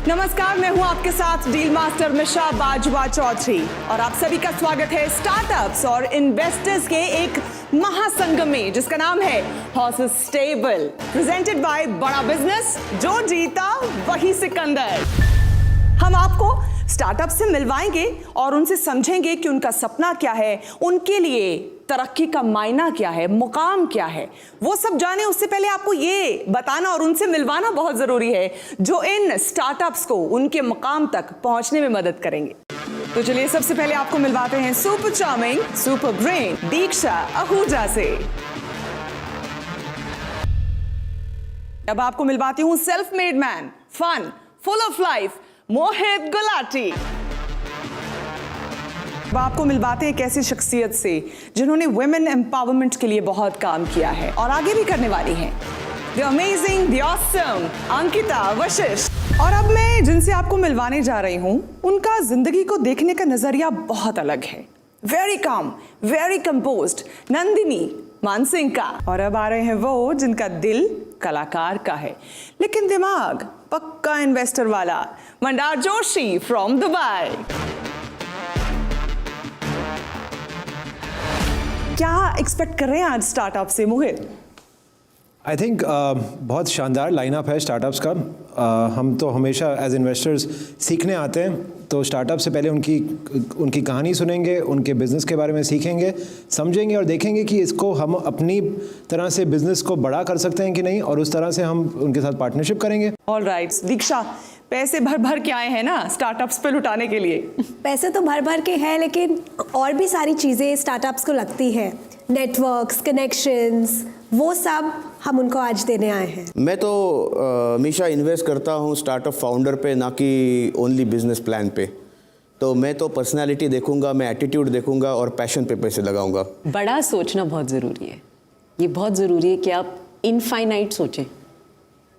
नमस्कार, मैं हूं आपके साथ डील मास्टर मिशा बाजवा चौधरी और आप सभी का स्वागत है स्टार्टअप्स और इन्वेस्टर्स के एक महासंगम में जिसका नाम है हॉर्सेस स्टेबल, प्रेजेंटेड बाय बड़ा बिजनेस। जो जीता वही सिकंदर। हम आपको स्टार्टअप से मिलवाएंगे और उनसे समझेंगे कि उनका सपना क्या है, उनके लिए तरक्की का मायना क्या है, मुकाम क्या है, वो सब जाने। उससे पहले आपको ये बताना और उनसे मिलवाना बहुत जरूरी है जो इन स्टार्टअप्स को उनके मुकाम तक पहुंचने में मदद करेंगे। तो चलिए सबसे पहले आपको मिलवाते हैं super charming, super brain Diksha Ahuja से। अब आपको मिलवाती हूं self made man, fun, full of life, Mohit Gulati. अब आपको मिलवाते हैं एक ऐसी शख्सियत से जिन्होंने वुमेन एम्पावरमेंट के लिए बहुत काम किया है और आगे भी करने वाली हैं। The amazing, the awesome Ankita Vashishtha. और अब मैं जिनसे आपको मिलवाने जा रही हूं उनका जिंदगी को देखने का नजरिया बहुत अलग है। Very calm, very composed, Nandini Mansingh का। और अब आ रहे हैं वो जिनका दिल कलाकार का है लेकिन दिमाग पक्का इन्वेस्टर वाला, मंदार जोशी फ्रॉम दुबई। क्या एक्सपेक्ट कर रहे हैं आज स्टार्टअप से मोहित? आई थिंक बहुत शानदार लाइनअप है स्टार्टअप्स का। हम तो हमेशा एज इन्वेस्टर्स सीखने आते हैं, तो स्टार्टअप से पहले उनकी कहानी सुनेंगे, उनके बिज़नेस के बारे में सीखेंगे, समझेंगे और देखेंगे कि इसको हम अपनी तरह से बिज़नेस को बड़ा कर सकते हैं कि नहीं, और उस तरह से हम उनके साथ पार्टनरशिप करेंगे। ऑल राइट दीक्षा, पैसे भर भर के आए हैं ना स्टार्टअप्स पे लुटाने के लिए? पैसे तो भर भर के हैं लेकिन और भी सारी चीज़ें स्टार्टअप्स को लगती है, नेटवर्क्स, कनेक्शंस, वो सब हम उनको आज देने आए हैं। मैं तो हमेशा इन्वेस्ट करता हूँ स्टार्टअप फाउंडर पे, ना कि ओनली बिजनेस प्लान पे। तो मैं तो पर्सनालिटी देखूंगा, मैं एटीट्यूड देखूंगा और पैशन पे पैसे लगाऊंगा। बड़ा सोचना बहुत ज़रूरी है। ये बहुत ज़रूरी है कि आप इनफाइनाइट सोचें,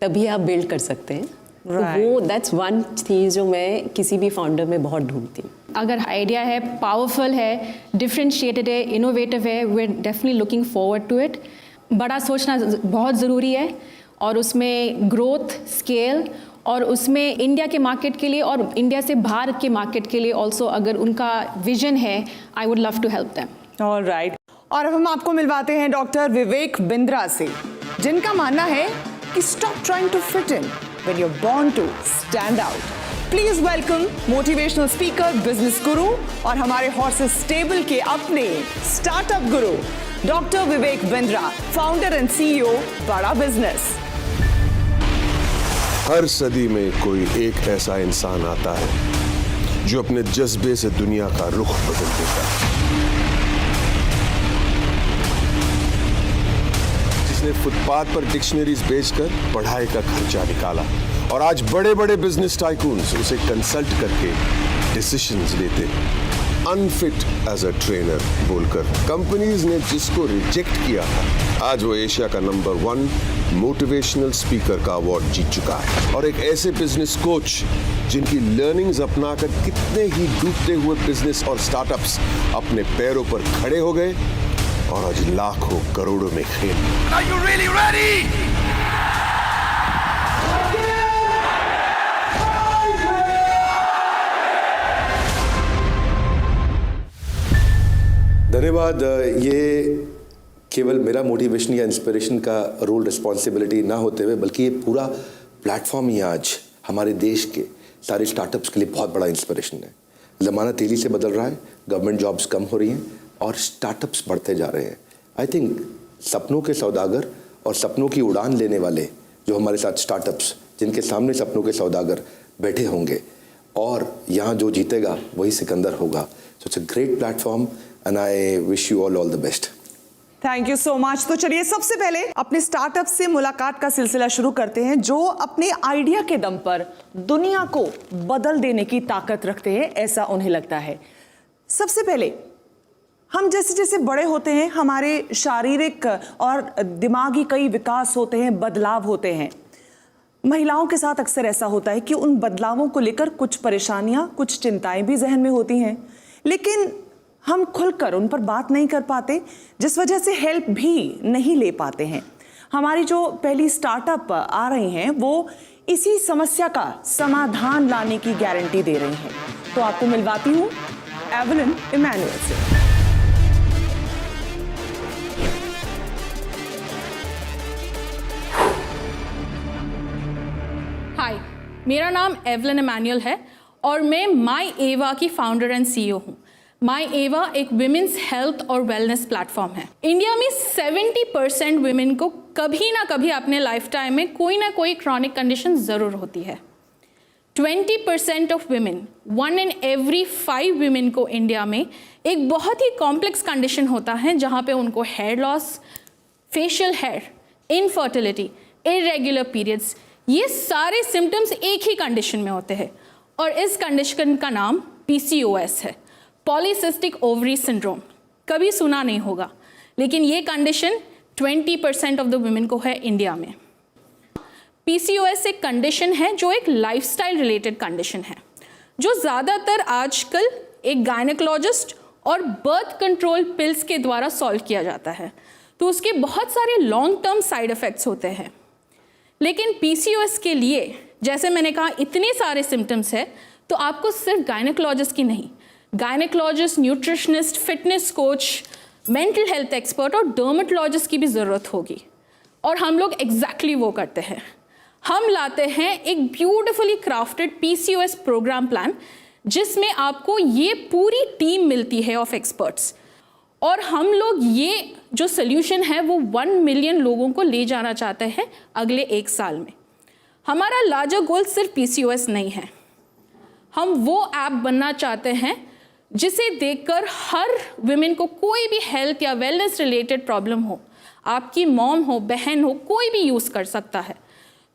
तभी आप बिल्ड कर सकते हैं। तो वो दैट्स वन चीज़ जो मैं किसी भी फाउंडर में बहुत ढूंढती हूँ। अगर आइडिया है, पावरफुल है, डिफरेंशिएटेड है, इनोवेटिव है, we are definitely looking forward to it. बड़ा सोचना बहुत ज़रूरी है और उसमें ग्रोथ, स्केल, और उसमें इंडिया के मार्केट के लिए और इंडिया से बाहर के मार्केट के लिए ऑल्सो अगर उनका विजन है, I would love to help them. All right. और अब हम आपको मिलवाते हैं डॉक्टर विवेक बिंद्रा से, जिनका मानना है कि stop trying to fit in when you are born to stand out. Please welcome motivational speaker, business guru और हमारे हॉर्सेस स्टेबल के अपने startup guru doctor Vivek Bindra, founder and CEO Bada Business. हर सदी में कोई एक ऐसा इंसान आता है जो अपने जज्बे से दुनिया का रुख बदल देता है, जिसने फुटपाथ पर डिक्शनरीज बेचकर पढ़ाई का खर्चा निकाला और आज बड़े बड़े बिजनेस टाइकून्स उसे कंसल्ट करके डिसीजंस लेते हैं। अनफिट एज अ ट्रेनर बोलकर कंपनीज ने जिसको रिजेक्ट किया था, आज वो एशिया का नंबर 1 मोटिवेशनल स्पीकर का अवार्ड जीत चुका है। और एक ऐसे बिजनेस कोच जिनकी लर्निंग्स अपनाकर कितने ही डूबते हुए बिजनेस और स्टार्टअप्स अपने पैरों पर खड़े हो गए और आज लाखों करोड़ों में खेल। Are you really ready? धन्यवाद। ये केवल मेरा मोटिवेशन या इंस्पिरेशन का रोल रिस्पॉन्सिबिलिटी ना होते हुए बल्कि ये पूरा प्लेटफॉर्म ही आज हमारे देश के सारे स्टार्टअप्स के लिए बहुत बड़ा इंस्पिरेशन है। ज़माना तेज़ी से बदल रहा है, गवर्नमेंट जॉब्स कम हो रही हैं और स्टार्टअप्स बढ़ते जा रहे हैं। आई थिंक सपनों के सौदागर और सपनों की उड़ान लेने वाले जो हमारे साथ स्टार्टअप्स, जिनके सामने सपनों के सौदागर बैठे होंगे और यहाँ जो जीतेगा वही सिकंदर होगा। So it's a great platform and I wish you all the best. Thank you so much. तो चलिए सबसे पहले अपने स्टार्टअप से मुलाकात का सिलसिला शुरू करते हैं जो अपने आइडिया के दम पर दुनिया को बदल देने की ताकत रखते हैं, ऐसा उन्हें लगता है। सबसे पहले हम जैसे जैसे बड़े होते हैं हमारे शारीरिक और दिमागी कई विकास होते हैं, बदलाव होते हैं। महिलाओं के साथ अक्सर ऐसा होता है कि उन बदलावों को लेकर कुछ परेशानियां, कुछ चिंताएं भी जहन में होती हैं, लेकिन हम खुलकर उन पर बात नहीं कर पाते, जिस वजह से हेल्प भी नहीं ले पाते हैं। हमारी जो पहली स्टार्टअप आ रही हैं वो इसी समस्या का समाधान लाने की गारंटी दे रही हैं। तो आपको मिलवाती हूं एवलिन इमैनुअल से। हाय, मेरा नाम एवलिन इमैनुअल है और मैं माई एवा की फाउंडर एंड सीईओ हूँ। माई एवा एक विमेंस हेल्थ और वेलनेस प्लेटफॉर्म है। इंडिया में 70% विमेन को कभी ना कभी अपने लाइफ टाइम में कोई ना कोई क्रॉनिक कंडीशन ज़रूर होती है। 20% of women, 1 in every 5 women को इंडिया में एक बहुत ही कॉम्प्लेक्स कंडीशन होता है जहाँ पे उनको hair loss, facial hair, infertility, irregular periods, ये सारे सिम्टम्स एक ही कंडीशन में होते हैं और इस कंडीशन का नाम PCOS है, पॉलीसिस्टिक ओवरी सिंड्रोम। कभी सुना नहीं होगा, लेकिन ये कंडीशन 20% ऑफ द वुमेन को है इंडिया में। PCOS एक कंडीशन है जो एक लाइफस्टाइल रिलेटेड कंडीशन है, जो ज़्यादातर आजकल एक गायनेकोलॉजिस्ट और बर्थ कंट्रोल पिल्स के द्वारा सॉल्व किया जाता है। तो उसके बहुत सारे लॉन्ग टर्म साइड इफ़ेक्ट्स होते हैं। लेकिन PCOS के लिए, जैसे मैंने कहा, इतने सारे सिम्टम्स है, तो आपको सिर्फ गायनेकोलॉजिस्ट की नहीं, gynaecologist, nutritionist, fitness coach, mental health expert और डर्मेटोलॉजिस्ट की भी ज़रूरत होगी। और हम लोग एग्जैक्टली वो करते हैं। हम लाते हैं एक beautifully crafted PCOS programme plan, जिसमें आपको ये पूरी टीम मिलती है ऑफ एक्सपर्ट्स। और हम लोग ये जो सोल्यूशन है वो 1 मिलियन लोगों को ले जाना चाहते हैं अगले 1 साल में। हमारा लार्जर गोल सिर्फ PCOS नहीं है, हम वो ऐप बनना चाहते हैं जिसे देखकर हर विमेन को कोई भी हेल्थ या वेलनेस रिलेटेड प्रॉब्लम हो, आपकी मॉम हो, बहन हो, कोई भी यूज़ कर सकता है।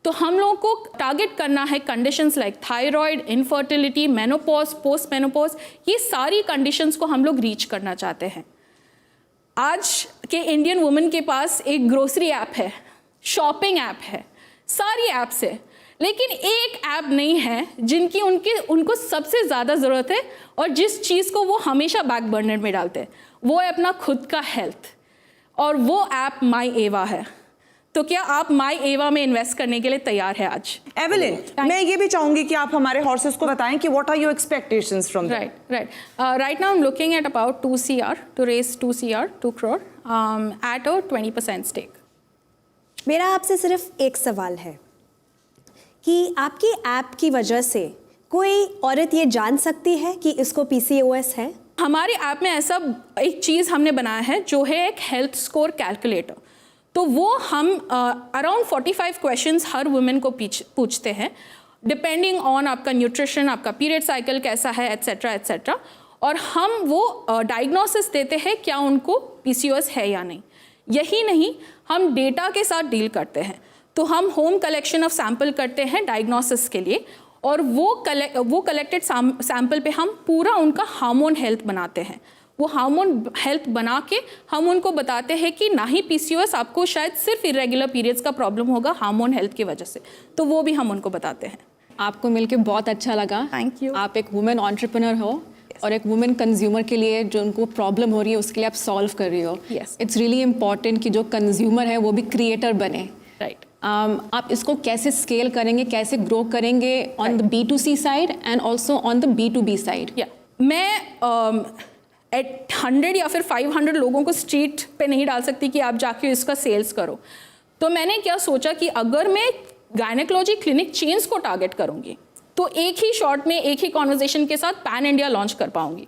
तो हम लोगों को टारगेट करना है conditions like thyroid, infertility, menopause, post menopause, ये सारी कंडीशंस को हम लोग रीच करना चाहते हैं। आज के इंडियन वुमेन के पास एक ग्रोसरी ऐप है, शॉपिंग ऐप है, सारी ऐप्स है, लेकिन एक ऐप नहीं है जिनकी उनको सबसे ज़्यादा ज़रूरत है और जिस चीज़ को वो हमेशा बैक बर्नर में डालते हैं, वो है अपना खुद का हेल्थ, और वो ऐप माई एवा है। तो क्या आप माई एवा में इन्वेस्ट करने के लिए तैयार है आज? एवलिन, मैं ये भी चाहूंगी कि आप हमारे हॉर्सेस को बताएं कि what are your expectations from them? Right now I'm looking at about 2 CR to raise 2 CR, 2 crore at a 20% stake. मेरा आपसे सिर्फ एक सवाल है कि आपकी ऐप की वजह से कोई औरत ये जान सकती है कि इसको PCOS है? हमारे ऐप में ऐसा एक चीज़ हमने बनाया है जो है एक हेल्थ स्कोर कैलकुलेटर। तो वो हम अराउंड 45 क्वेश्चंस हर वुमेन को पूछते हैं, डिपेंडिंग ऑन आपका न्यूट्रिशन, आपका पीरियड साइकिल कैसा है, एट्सेट्रा एट्सेट्रा, और हम वो डायग्नोसिस देते हैं क्या उनको PCOS है या नहीं। यही नहीं, हम डेटा के साथ डील करते हैं। तो हम होम कलेक्शन ऑफ सैंपल करते हैं डायग्नोसिस के लिए, और वो कलेक्टेड सैंपल पे हम पूरा उनका हार्मोन हेल्थ बनाते हैं। वो हार्मोन हेल्थ बना के हम उनको बताते हैं कि ना ही PCOS, आपको शायद सिर्फ इरेगुलर पीरियड्स का प्रॉब्लम होगा हार्मोन हेल्थ की वजह से, तो वो भी हम उनको बताते हैं। आपको मिलके बहुत अच्छा लगा। Thank you. आप एक वुमेन एंटरप्रेन्योर हो और एक वुमेन कंज्यूमर के लिए जो उनको प्रॉब्लम हो रही है उसके लिए आप सॉल्व कर रही हो। Yes. इट्स रियली इम्पॉर्टेंट कि जो कंज्यूमर है वो भी क्रिएटर बने। राइट। आप इसको कैसे स्केल करेंगे, कैसे ग्रो करेंगे on the B2C side and also on the B2B side? मैं एट 100 या फिर 500 लोगों को स्ट्रीट पे नहीं डाल सकती कि आप जाके इसका सेल्स करो। तो मैंने क्या सोचा कि अगर मैं गायनेकोलॉजी क्लिनिक चेन्स को टारगेट करूंगी तो एक ही शॉट में, एक ही कॉन्वर्जेशन के साथ पैन इंडिया लॉन्च कर पाऊंगी।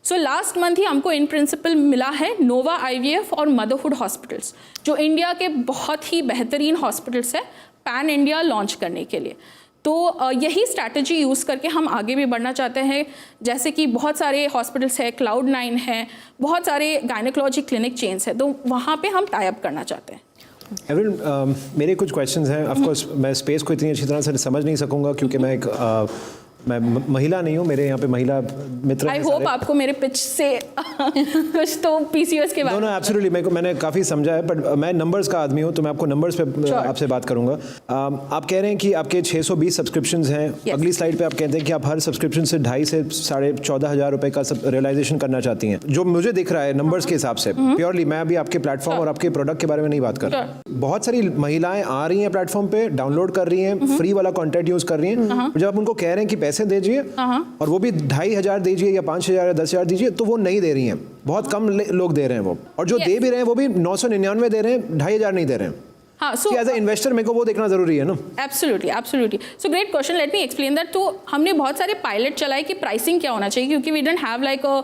सो लास्ट मंथ ही हमको इन प्रिंसिपल मिला है नोवा IVF और मदरहुड हॉस्पिटल्स, जो इंडिया के बहुत ही बेहतरीन हॉस्पिटल्स है पैन इंडिया लॉन्च करने के लिए। तो यही स्ट्रैटेजी यूज़ करके हम आगे भी बढ़ना चाहते हैं। जैसे कि बहुत सारे हॉस्पिटल्स है, Cloud9 है, बहुत सारे गायनेकोलॉजी क्लिनिक चेन्स है, तो वहाँ पे हम टाई अप करना चाहते हैं। एवलिन, मेरे कुछ क्वेश्चंस हैं। ऑफ कोर्स मैं स्पेस को इतनी अच्छी तरह से समझ नहीं सकूंगा क्योंकि मैं एक मैं महिला नहीं हूँ, मेरे यहाँ पे महिला मित्र आई हैं होप सारे। आपको मेरे पिच से कुछ तो पीसीओएस के बारे में। एब्सोल्युटली मैंने काफ़ी समझा है, बट मैं नंबर्स का आदमी हूँ तो मैं आपको नंबर्स पे आपसे बात करूंगा। आप कह रहे हैं कि आपके 620 सब्सक्रिप्शंस हैं। अगली स्लाइड पे आप कहते हैं कि आप हर सब्सक्रिप्शन से 2,500 से 14,500 रुपए का रियलाइजेशन करना चाहती हैं। जो मुझे दिख रहा है नंबर्स के हिसाब से, प्योरली मैं अभी आपके प्लेटफॉर्म और आपके प्रोडक्ट के बारे में नहीं बात कर रहा। बहुत सारी महिलाएं आ रही हैं प्लेटफॉर्म पे, डाउनलोड कर रही हैं, फ्री वाला कंटेंट यूज कर रही हैं। जब आप उनको कह रहे हैं कि पैसे दीजिए और वो भी 2,500 दीजिए या 5,000 या 10,000 दीजिए, तो वो नहीं दे रही हैं। बहुत कम लोग दे रहे हैं वो, और जो दे भी रहे हैं वो भी 999 दे रहे हैं, 2,500 नहीं दे रहे हैं। हाँ, so एज ए इन्वेस्टर मेरे को वो देखना जरूरी है ना। Absolutely so great question, let me explain that. तो हमने बहुत सारे पायलट चलाए कि प्राइसिंग क्या होना चाहिए, क्योंकि we don't have like a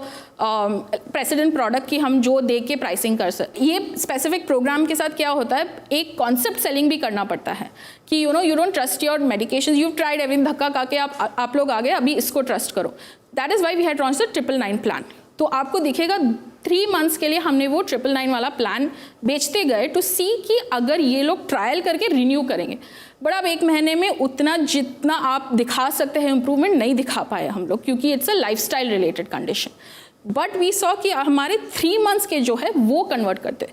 precedent product कि हम जो दे के प्राइसिंग कर सकते। ये स्पेसिफिक प्रोग्राम के साथ क्या होता है, एक कॉन्सेप्ट सेलिंग भी करना पड़ता है कि you don't trust your medication, you tried everything, धक्का खा के आप लोग आ गए, अभी इसको ट्रस्ट करो। That is why we had launched the 999 plan. तो आपको दिखेगा 3 मंथ्स के लिए हमने वो 999 वाला प्लान बेचते गए टू सी कि अगर ये लोग ट्रायल करके रिन्यू करेंगे। बट अब 1 महीने में उतना जितना आप दिखा सकते हैं इम्प्रूवमेंट नहीं दिखा पाए हम लोग, क्योंकि it's a lifestyle related condition. But we saw कि हमारे 3 मंथ्स के जो है वो कन्वर्ट करते,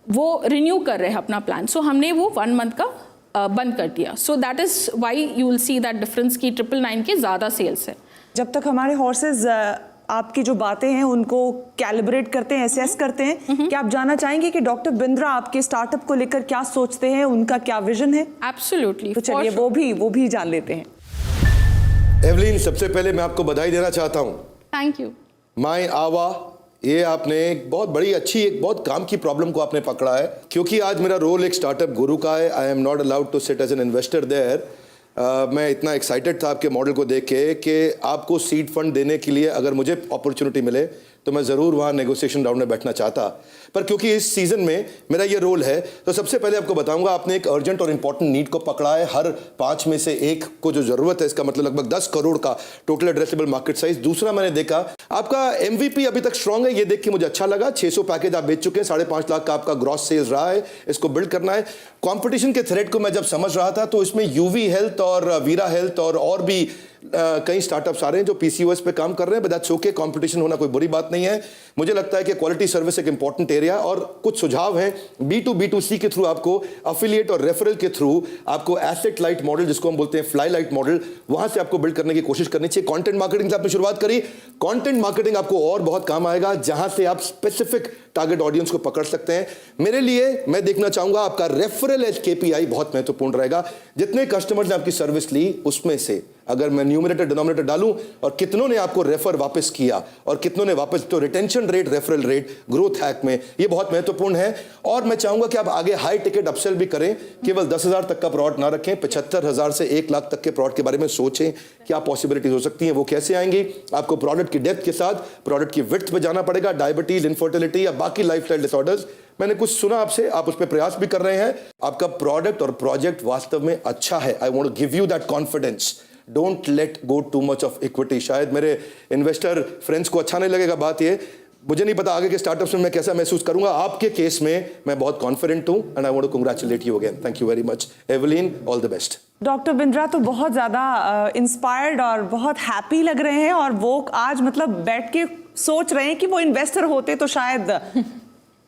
वो रिन्यू कर रहे हैं अपना प्लान। सो हमने वो 1 मंथ का बंद कर दिया। So that is why you will see that difference की 999 के ज़्यादा सेल्स है। जब तक हमारे हॉर्सेज आपकी जो बातें हैं उनको कैलिब्रेट करते हैं, असेस करते हैं, क्या आप जानना चाहेंगे कि डॉक्टर बिंद्रा आपके स्टार्टअप को लेकर क्या सोचते हैं, उनका क्या विजन है? एब्सोल्युटली। तो चलिए वो भी जान लेते हैं। एवलिन, सबसे पहले मैं आपको बधाई देना चाहता हूँ। Thank you. माय आवा, ये आपने एक बहुत बड़ी अच्छी, एक बहुत काम की प्रॉब्लम को आपने पकड़ा है, क्योंकि आज मेरा रोल एक स्टार्टअप गुरु का है। I am not allowed to sit as an investor there. मैं इतना एक्साइटेड था आपके मॉडल को देख के कि आपको सीड फंड देने के लिए अगर मुझे अपॉर्चुनिटी मिले तो मैं ज़रूर वहाँ नेगोशिएशन राउंड में बैठना चाहता, पर क्योंकि इस सीज़न में मेरा ये रोल है, तो सबसे पहले आपको बताऊंगा, आपने एक अर्जेंट और इंपॉर्टेंट नीड को पकड़ा है। हर 5 में से 1 को जो ज़रूरत है, इसका मतलब लगभग 10 करोड़ का टोटल एड्रेसेबल मार्केट साइज। दूसरा, मैंने देखा आपका MVP अभी तक स्ट्रांग है, ये देख के मुझे अच्छा लगा। 600 पैकेज आप बेच चुके हैं, 5.5 लाख का आपका ग्रॉस सेल्स रहा है, इसको बिल्ड करना है। कंपटीशन के थ्रेट को मैं जब समझ रहा था तो इसमें यूवी हेल्थ और वीरा हेल्थ और भी कई स्टार्टअप्स आ रहे हैं जो PCOS पे काम कर रहे हैं, बट दैट्स ओके। कंपटीशन होना कोई बुरी बात नहीं है। मुझे लगता है कि क्वालिटी सर्विस एक इंपॉर्टेंट एरिया, और कुछ सुझाव हैं B2B2C के थ्रू, आपको अफिलिएट और रेफरल के थ्रू आपको एसेट लाइट मॉडल, जिसको हम बोलते हैं फ्लाई लाइट मॉडल, वहां से आपको बिल्ड करने की कोशिश करनी चाहिए। कंटेंट मार्केटिंग से आपने शुरुआत करी, कंटेंट मार्केटिंग आपको और बहुत काम आएगा, जहां से आप स्पेसिफिक टारगेट ऑडियंस को पकड़ सकते हैं। मेरे लिए मैं देखना चाहूंगा आपका रेफरल एज KPI बहुत महत्वपूर्ण रहेगा। जितने कस्टमर्स ने आपकी सर्विस ली, उसमें से अगर मैं न्यूमरेटर डिनोमिनेटर डालूं और कितनों ने आपको रेफर वापस किया और कितनों ने वापस, तो retention rate, referral rate, growth hack में ये बहुत महत्वपूर्ण है। और मैं चाहूंगा कि आप आगे हाई टिकट अपसेल भी करें, केवल 10,000 तक का प्रोडक्ट ना रखें, 75,000 से 1 लाख तक के प्रोडक्ट के बारे में सोचें। क्या पॉसिबिलिटीज हो सकती हैं, वो कैसे आएंगी? आपको प्रोडक्ट की डेप्थ के साथ प्रोडक्ट की विड्थ पे जाना पड़ेगा। डायबिटीज, इनफर्टिलिटी या बाकी लाइफस्टाइल डिसऑर्डर्स, मैंने कुछ सुना आपसे, आप उस पर प्रयास भी कर रहे हैं। आपका प्रोडक्ट और प्रोजेक्ट वास्तव में अच्छा है। I want to give you that confidence. Don't let go too much of equity. शायद मेरे इन्वेस्टर फ्रेंड्स को अच्छा नहीं लगेगा बात ये, मुझे नहीं पता आगे के स्टार्टअप्स में मैं कैसा महसूस करूंगा। आपके केस में मैं बहुत कॉन्फिडेंट हूं, and I want to congratulate you again. Thank you very much Evelyn, all the best. Doctor Bindra तो बहुत ज़्यादा इंस्पायर्ड और बहुत हैप्पी लग रहे हैं, और वो आज मतलब बैठ के सोच रहे हैं कि वो इन्वेस्टर होते तो शायद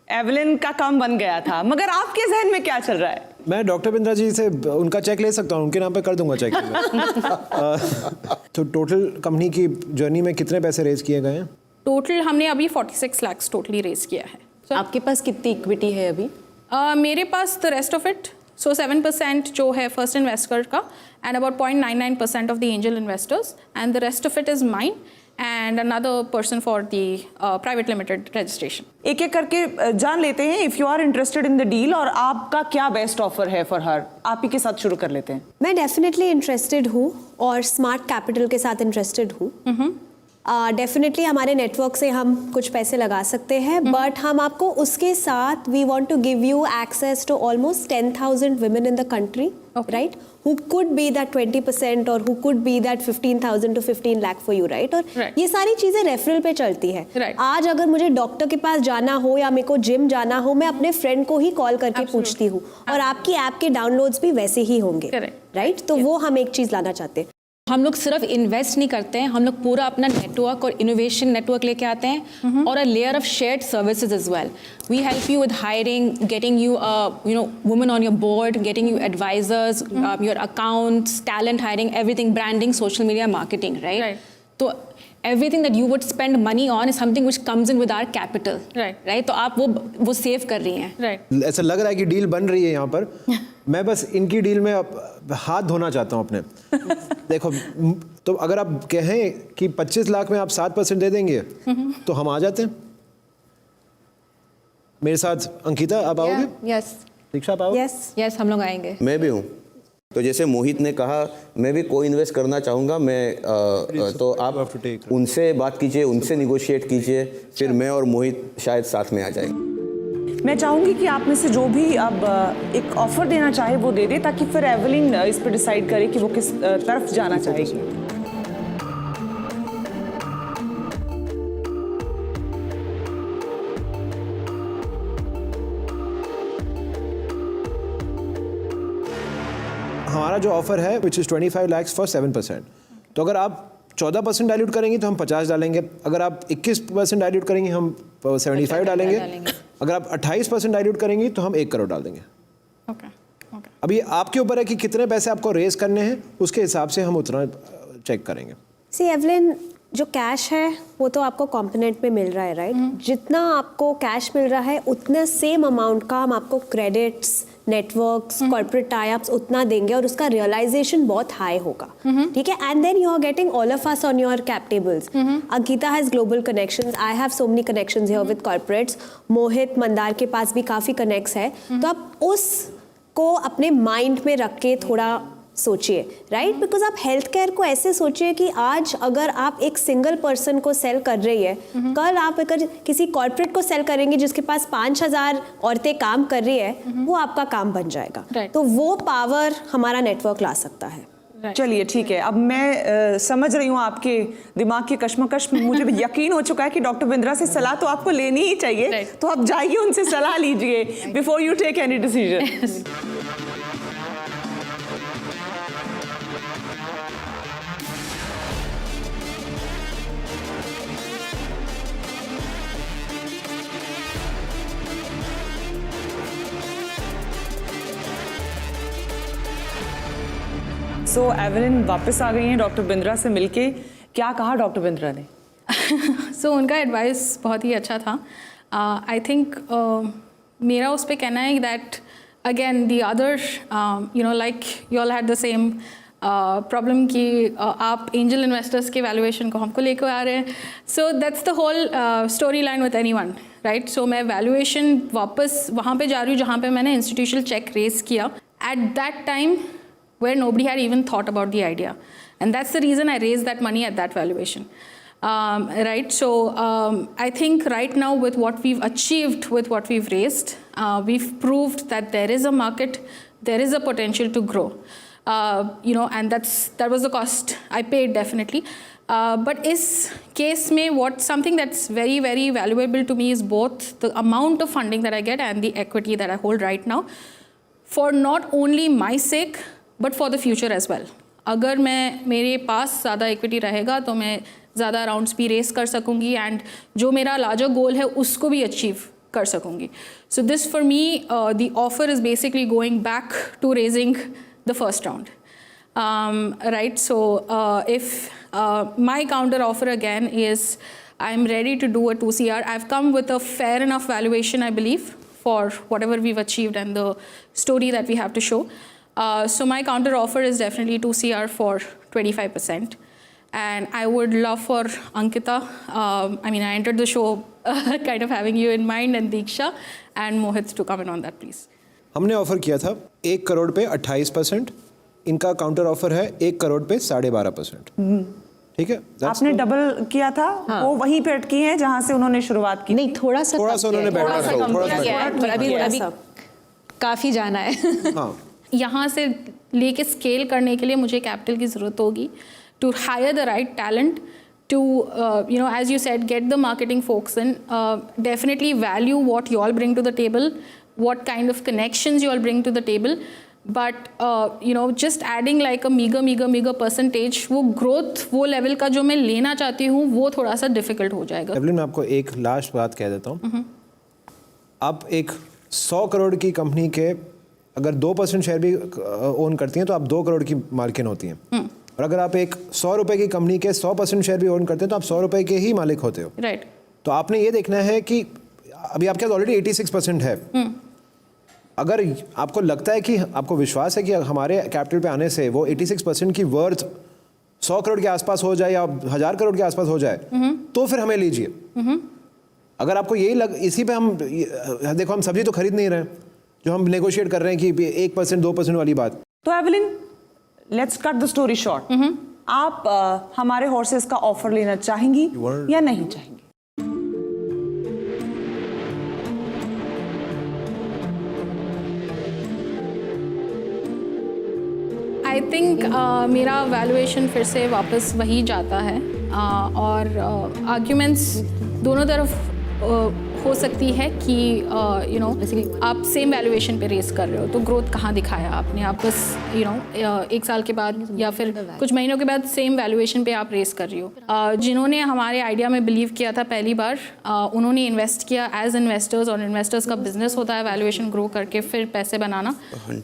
एवलिन का काम बन गया था। मगर आपके जहन में क्या चल रहा है? मैं डॉक्टर बिंद्रा जी से उनका चेक ले सकता हूँ, उनके नाम पे कर दूंगा चेक। तो टोटल कंपनी की जर्नी में कितने पैसे रेज किए गए हैं? टोटल हमने अभी 46 लाख टोटली रेज किया है। आपके पास कितनी इक्विटी है अभी? मेरे पास द रेस्ट ऑफ इट, सो 7% जो है फर्स्ट इन्वेस्टर का, and about 0.99% of the angel investors, and the rest of it is mine and another person for the private limited registration. एक एक करके जान लेते हैं if you are interested in the deal, और आपका क्या बेस्ट ऑफर है फॉर हर। आप ही के साथ शुरू कर लेते हैं। मैं डेफिनेटली इंटरेस्टेड हूँ और स्मार्ट कैपिटल के साथ इंटरेस्टेड हूँ। डेफिनेटली हमारे नेटवर्क से हम कुछ पैसे लगा सकते हैं, बट हम आपको उसके साथ we want to give you access to almost 10,000 women in the country, right? Who could be that 20% or who could be that 15,000 to 15 lakh for you, right? और ये सारी चीजें रेफरल पे चलती है। आज अगर मुझे डॉक्टर के पास जाना हो या मेरे को जिम जाना हो, मैं अपने फ्रेंड को ही कॉल करके पूछती हूँ, और आपकी ऐप के डाउनलोड्स भी वैसे ही होंगे, राइट? तो वो हम एक चीज लाना चाहते हैं। हम लोग सिर्फ इन्वेस्ट नहीं करते हैं, हम लोग पूरा अपना नेटवर्क और इनोवेशन नेटवर्क लेके आते हैं और a layer of shared services as well. We help you with hiring, getting you women on your board, getting you advisors, your accounts, talent hiring, everything, branding, social media, marketing, right? तो everything that you would spend money on is something which comes in with our capital, right? तो आप वो save कर रही हैं, right? ऐसा लग रहा है कि डील बन रही है यहाँ पर. मैं बस इनकी डील में अब हाथ धोना चाहता हूँ अपने. देखो, तो अगर आप कहें कि 25 लाख में आप 7% दे देंगे तो हम आ जाते हैं. मेरे साथ अंकिता, आप आओगे? यस, दीक्षा, आप आओगे? यस, हम लोग आएंगे. मैं भी हूँ. तो जैसे मोहित ने कहा, मैं भी को इन्वेस्ट करना चाहूँगा. तो आप उनसे बात कीजिए, उनसे निगोशिएट कीजिए, फिर मैं और मोहित शायद साथ में आ जाएंगे. मैं चाहूंगी कि आप में से जो भी अब एक ऑफर देना चाहे वो दे दे, ताकि फिर एवलिन इस पर डिसाइड करे कि वो किस तरफ जाना चाहेगी. हमारा जो ऑफर है विच इज़ 25 lakhs फॉर 7%. तो अगर आप 14% डाइल्यूट करेंगे तो हम 50 डालेंगे. अगर आप 21% डाइल्यूट करेंगे हम 75 डालेंगे. अगर आप 28% डाइल्यूट करेंगी तो हम 1 करोड़ डाल देंगे. Okay. अभी आपके ऊपर है कि कितने पैसे आपको रेज करने हैं, उसके हिसाब से हम उतना चेक करेंगे. सी एवलिन, जो कैश है वो तो आपको कॉम्पोनेंट में मिल रहा है, राइट? जितना आपको कैश मिल रहा है उतना सेम अमाउंट का हम आपको क्रेडिट्स, नेटवर्क्स, कॉर्पोरेट टाई-अप्स उतना देंगे और उसका रियलाइजेशन बहुत हाई होगा. ठीक है? And then you are getting all of us on your cap tables. Ankita has global connections, I have so many connections here with corporates. Mohit Mandar के पास भी काफ़ी कनेक्ट्स है. तो आप उसको अपने माइंड में रख के थोड़ा सोचिए, राइट? बिकॉज आप हेल्थ केयर को ऐसे सोचिए कि आज अगर आप एक सिंगल पर्सन को सेल कर रही है, कल आप अगर किसी कॉर्पोरेट को सेल करेंगे जिसके पास 5,000 औरतें काम कर रही है, वो आपका काम बन जाएगा. तो वो पावर हमारा नेटवर्क ला सकता है. चलिए ठीक है. अब मैं समझ रही हूँ आपके दिमाग की कश्मकश में. मुझे यकीन हो चुका है कि डॉक्टर बिंद्रा से सलाह तो आपको लेनी ही चाहिए. तो आप जाइए, उनसे सलाह लीजिए before you take any decision. So Evelyn वापस आ गई हैं डॉक्टर बिंद्रा से मिलके. क्या कहा डॉक्टर बिंद्रा ने? सो उनका एडवाइस बहुत ही अच्छा था. आई थिंक मेरा उस पर कहना है that again the other like you all had the same problem कि आप एंजल इन्वेस्टर्स के वैल्यूएशन को हमको लेकर आ रहे हैं. So that's the whole story line with anyone, right? So मैं वैल्यूएशन वापस वहाँ पे जा रही हूँ जहाँ पे मैंने इंस्टीट्यूशनल चेक रेज किया at that time where nobody had even thought about the idea. And that's the reason I raised that money at that valuation. Right? So I think right now with what we've achieved, with what we've raised, we've proved that there is a market, there is a potential to grow. And that was the cost I paid definitely. But is case mein something that's very, very valuable to me is both the amount of funding that I get and the equity that I hold right now, for not only my sake, but for the future as well. अगर मेरे पास ज़्यादा equity रहेगा तो मैं ज़्यादा rounds भी race कर सकूँगी and जो मेरा लार्जर गोल है उसको भी अचीव कर सकूँगी. So this for me the offer is basically going back to raising the first round. Right? So if my counter offer again is I am ready to do a 2CR. I have come with a fair enough valuation I believe for whatever we've achieved and the story that we have to show. So my counter offer is definitely 2CR for 25%. And I would love for Ankita, I entered the show kind of having you in mind, and Diksha and Mohit to comment on that, please. हमने offer किया था 1 करोड़ पे 28%. इनका counter offer है 1 करोड़ पे 12.5%. ठीक है? आपने डबल किया था. वो वहीं पे अटकी हैं जहाँ से उन्होंने शुरुआत की. नहीं, थोड़ा सा उन्होंने बैठा अभी काफ़ी जाना है. हाँ, यहाँ से लेके स्केल करने के लिए मुझे कैपिटल की ज़रूरत होगी to hire the right talent, to as you said, get the marketing folks in, definitely value what you all bring to the table, what kind of connections you all bring to the table, but you know just adding like a meagre percentage, वो growth वो level का जो मैं लेना चाहती हूँ वो थोड़ा सा डिफिकल्ट हो जाएगा। एवलिन, मैं आपको एक लास्ट बात कह देता हूँ। आप एक 100 करोड़ की कंपनी के अगर 2% शेयर भी ओन करती हैं तो आप 2 करोड़ की मालकिन होती हैं। और अगर आप एक 100 रुपए की कंपनी के 100% शेयर भी ओन करते हैं तो आप 100 रुपए के ही मालिक होते हो। राइट। तो आपने ये देखना है कि अभी आपके पास ऑलरेडी 86% है। अगर आपको लगता है कि आपको विश्वास है कि हमारे कैपिटल पे आने से वो 86% की वर्थ 100 करोड़ के आसपास हो जाए या 1000 करोड़ के आसपास हो जाए, तो फिर हमें लीजिए। अगर आपको यही इसी पे हम देखो, हम सब्जी तो खरीद नहीं रहे हैं, जो हम नेगोशिएट कर रहे हैं कि 1% 2% वाली बात। तो Evelyn, let's cut the story short. आप हमारे हॉर्सेस का ऑफर लेना चाहेंगी या नहीं चाहेंगी? आई थिंक मेरा वैल्यूएशन फिर से वापस वही जाता है, और आर्ग्यूमेंट्स दोनों तरफ हो सकती है कि यू नो आप सेम वैल्यूएशन पे रेस कर रहे हो, तो ग्रोथ कहाँ दिखाया आपने? आप बस यू नो 1 साल के बाद या फिर कुछ महीनों के बाद सेम वैल्यूएशन पे आप रेस कर रही हो। जिन्होंने हमारे आइडिया में बिलीव किया था पहली बार, उन्होंने इन्वेस्ट किया एज इन्वेस्टर्स, और इन्वेस्टर्स का बिजनेस होता है वैल्यूएशन ग्रो करके फिर पैसे बनाना,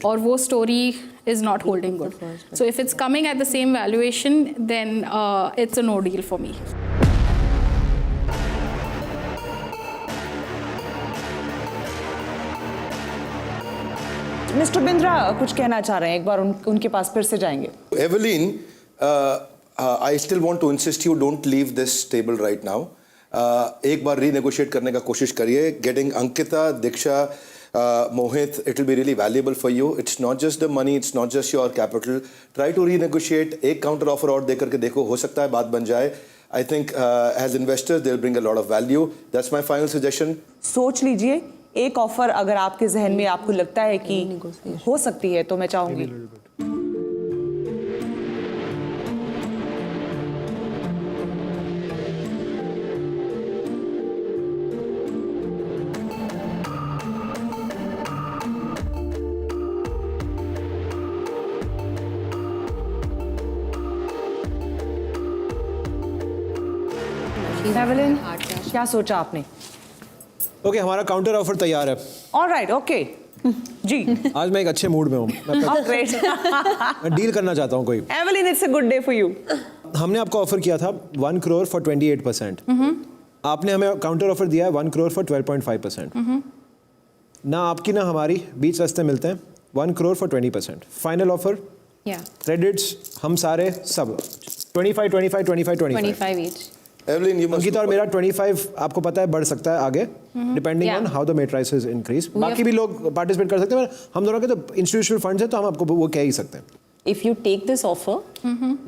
और वो story is not holding good. So if it's coming at the same valuation, then it's a no deal for me. Mister Bindra कुछ कहना चाह रहे हैं, एक बार उनके पास फिर से जाएंगे। Evelyn, I still want to insist you don't leave this table right now. एक बार रीनेगोशिएट करने का कोशिश करिए। Getting Ankita, Diksha, Mohit, it will be really valuable for you. It's not just the money, it's not just your capital. Try to renegotiate. एक counter offer और दे करके देखो, हो सकता है बात बन जाए। I think as investors they'll bring a lot of value. That's my final suggestion. सोच लीजिए, एक ऑफर अगर आपके जहन में आपको लगता है कि हो सकती है, तो मैं चाहूंगी। एवलिन, क्या सोचा आपने? ओके, हमारा काउंटर ऑफर तैयार है। ऑलराइट, ओके जी। आज मैं एक अच्छे मूड में हूँ। मैं डील करना चाहता हूँ कोई। Evelyn, it's a good day for you. हमने आपको ऑफर किया था 1 करोड़ फॉर 28%। आपने हमें काउंटर ऑफर दिया है 1 करोड़ फॉर 12.5%। ना आपकी ना हमारी बीच रास्ते मिलते हैं। 1 crore for 20%। Final offer credits हम सारे सब 25 each. Evelyn, you must. Ankita और मेरा 25 आपको पता है बढ़ सकता है आगे, depending on how the matrices increase. बाकी भी लोग पार्टिसिपेट कर सकते हैं। हम दोनों के तो इंस्टीट्यूशनल फंड्स हैं, तो हम आपको वो कह ही सकते हैं। If you take this offer,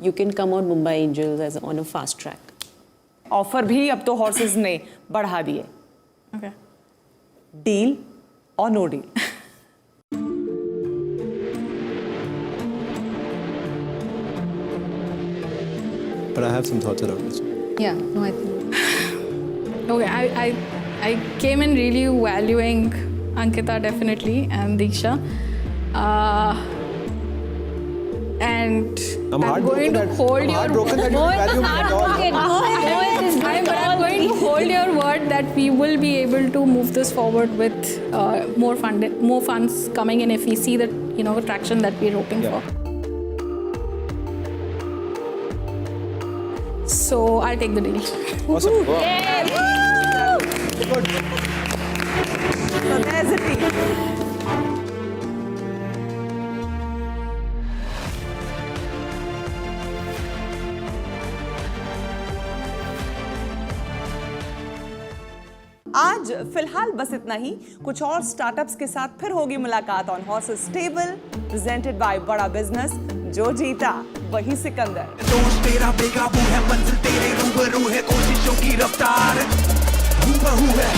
you can come on Mumbai Angels as on a fast track. Offer भी अब तो हॉर्सेस ने बढ़ा दिए। Okay. डील और no deal? But I have some thoughts around this. Yeah, no, I think. Okay, I came in really valuing Ankita definitely and Diksha, and I'm going to hold your heartbroken that you value me at all. I'm going to hold your word that we will be able to move this forward with more funds coming in if we see that traction that we're hoping for. So I'll take the deal. Awesome. Good. So there's a deal. आज फिलहाल बस इतना ही। कुछ और startups के साथ फिर होगी मुलाकात on horses stable, presented by बड़ा बिजनेस। जो जीता वही सिकंदर। दोस्त तेरा बेकाबू है, मंजिल तेरे रूबरू है, कोशिशों की रफ्तार हूबहू है।